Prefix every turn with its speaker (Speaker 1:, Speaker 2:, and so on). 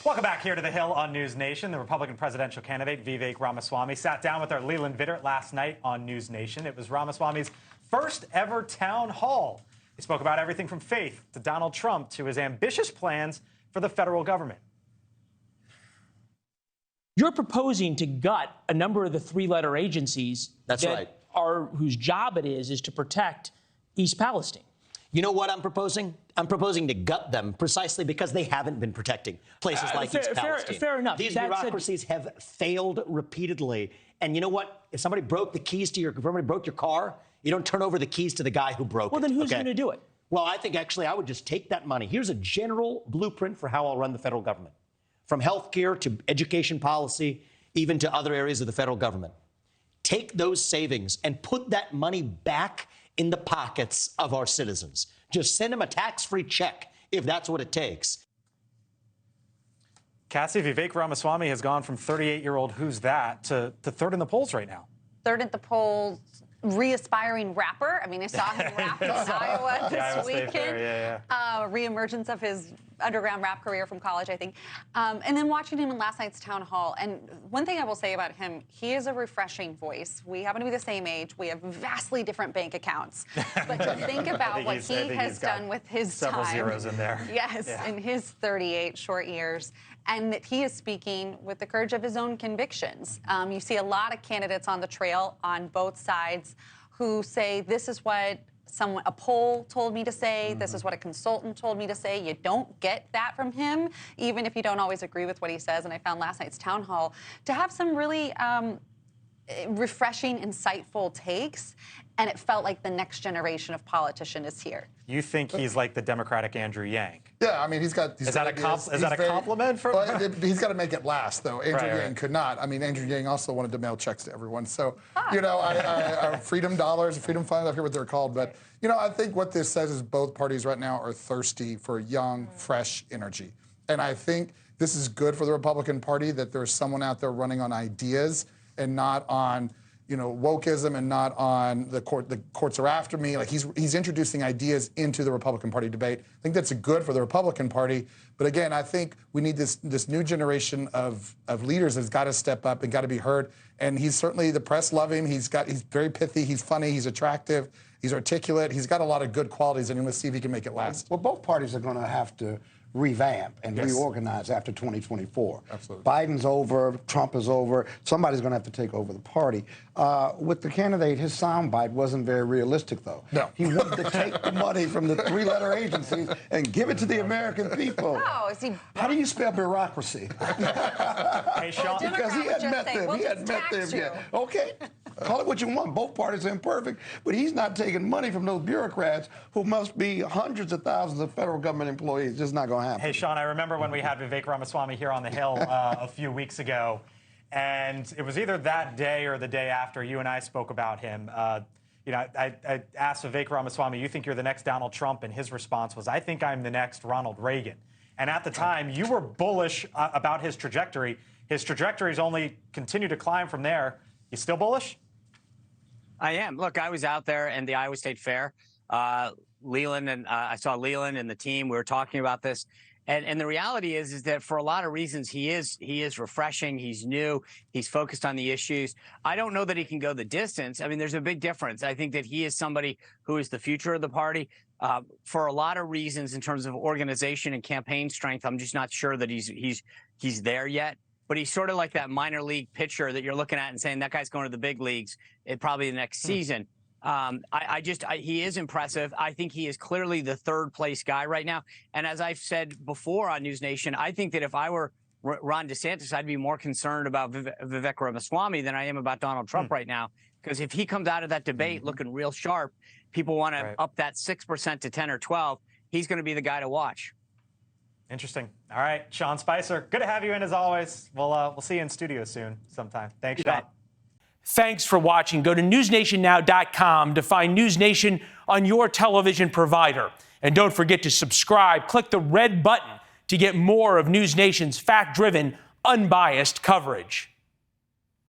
Speaker 1: Welcome back here to the Hill on NewsNation. The Republican presidential candidate, Vivek Ramaswamy, sat down with our Leland Vittert last night on NewsNation. It was Ramaswamy's first ever town hall. He spoke about everything from faith to Donald Trump to his ambitious plans for the federal government.
Speaker 2: You're proposing to gut a number of the three-letter agencies whose job it is to protect East Palestine.
Speaker 3: You know what I'm proposing? I'm proposing to gut them precisely because they haven't been protecting places like East Palestine.
Speaker 2: Fair enough.
Speaker 3: These bureaucracies have failed repeatedly. And you know what? If somebody broke the keys to if somebody broke your car, you don't turn over the keys to the guy who broke it.
Speaker 2: Well, then who's going to do it?
Speaker 3: Well, I think actually I would just take that money. Here's a general blueprint for how I'll run the federal government, from health care to education policy, even to other areas of the federal government. Take those savings and put that money back in the pockets of our citizens. Just send them a tax-free check if that's what it takes.
Speaker 1: Cassie, Vivek Ramaswamy has gone from 38-year-old who's that to third in the polls right now.
Speaker 4: Third at the polls, re-aspiring rapper. I mean, I saw him rap in Iowa this weekend. Re-emergence of his underground rap career from college, I think. And then watching him in last night's town hall. And one thing I will say about him, he is a refreshing voice. We happen to be the same age. We have vastly different bank accounts. But to think about what he has done with his
Speaker 1: several
Speaker 4: time.
Speaker 1: Zeros in there.
Speaker 4: Yes, in his 38 short years. And that he is speaking with the courage of his own convictions. You see a lot of candidates on the trail on both sides who say, this is what a poll told me to say, this is what a consultant told me to say. You don't get that from him, even if you don't always agree with what he says. And I found last night's town hall to have some really refreshing, insightful takes, and it felt like the next generation of politician is here.
Speaker 1: You think he's like the Democratic Andrew Yang?
Speaker 5: Yeah, I mean, is that
Speaker 1: a compliment?
Speaker 5: He's got to make it last, though. Andrew Yang could not. I mean, Andrew Yang also wanted to mail checks to everyone. So, you know, freedom dollars, freedom funds, I forget what they're called. But, you know, I think what this says is both parties right now are thirsty for young, fresh energy. And I think this is good for the Republican Party that there's someone out there running on ideas and not on, you know, wokeism and not on the courts are after me. Like he's introducing ideas into the Republican Party debate. I think that's good for the Republican Party. But again, I think we need this new generation of leaders that's got to step up and got to be heard. And he's certainly, the press love him. He's very pithy. He's funny. He's attractive. He's articulate. He's got a lot of good qualities, and let's see if he can make it last.
Speaker 6: Well, both parties are going to have to revamp and reorganize after 2024.
Speaker 5: Absolutely.
Speaker 6: Biden's over, Trump is over, somebody's going to have to take over the party. With the candidate, his soundbite wasn't very realistic, though.
Speaker 5: No.
Speaker 6: He wanted to take the money from the three-letter agencies and give it to the American people.
Speaker 4: Oh, is he?
Speaker 6: How do you spell bureaucracy?
Speaker 1: Hey, Sean.
Speaker 6: Because he hadn't met them. He hadn't met them yet. Okay. Call it what you want. Both parties are imperfect, but he's not taking money from those bureaucrats who must be hundreds of thousands of federal government employees. It's just not going to happen.
Speaker 1: Hey, Sean, I remember when we had Vivek Ramaswamy here on the Hill a few weeks ago, and it was either that day or the day after you and I spoke about him. You know, I asked Vivek Ramaswamy, you think you're the next Donald Trump? And his response was, I think I'm the next Ronald Reagan. And at the time, you were bullish about his trajectory. His trajectory's only continued to climb from there. You still bullish?
Speaker 7: I am. Look, I was out there in the Iowa State Fair. Leland and I saw Leland and the team. We were talking about this. And the reality is that for a lot of reasons, he is refreshing. He's new. He's focused on the issues. I don't know that he can go the distance. I mean, there's a big difference. I think that he is somebody who is the future of the party for a lot of reasons in terms of organization and campaign strength. I'm just not sure that he's there yet. But he's sort of like that minor league pitcher that you're looking at and saying that guy's going to the big leagues probably the next season. He is impressive. I think he is clearly the third place guy right now. And as I've said before on NewsNation, I think that if I were Ron DeSantis, I'd be more concerned about Vivek Ramaswamy than I am about Donald Trump right now. Because if he comes out of that debate looking real sharp, people want to up that 6% to 10 or 12. He's going to be the guy to watch.
Speaker 1: Interesting. All right, Sean Spicer, good to have you in as always. We'll see you in studio soon sometime. Thanks, Sean.
Speaker 2: Thanks for watching. Go to newsnationnow.com to find NewsNation on your television provider. And don't forget to subscribe. Click the red button to get more of NewsNation's fact-driven, unbiased coverage.